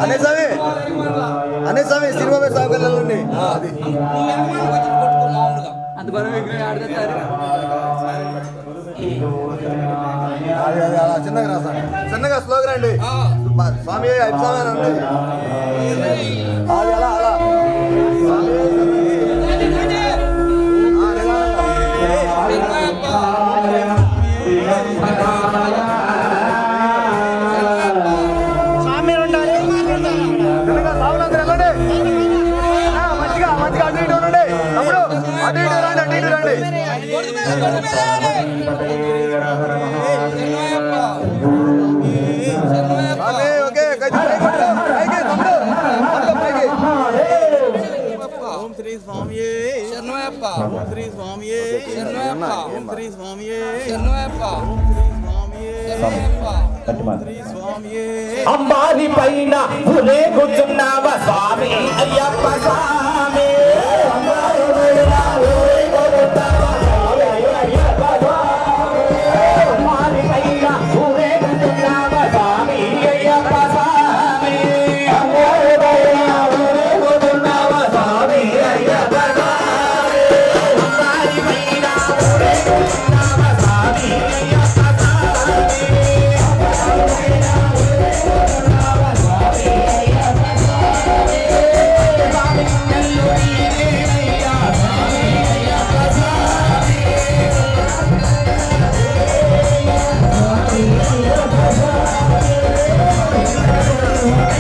అనే స్వామి సినిమా మీద సాగుకెళ్ళాలండి అది అది అది అలా చిన్నగా రాసా చిన్నగా స్లోగా రండి స్వామి ఐదు స్వామి అని అండి అది అలా అలా ఓం శ్రీ స్వామియే శరణమయ్యప్ప ఓం శ్రీ స్వామియే శరణమయ్యప్ప ఓం శ్రీ స్వామియే శరణమయ్యప్ప ఓం శ్రీ స్వామియే శరణమయ్యప్ప ఓం శ్రీ స్వామియే అంబారి పైన ఊరేగుచున్నావా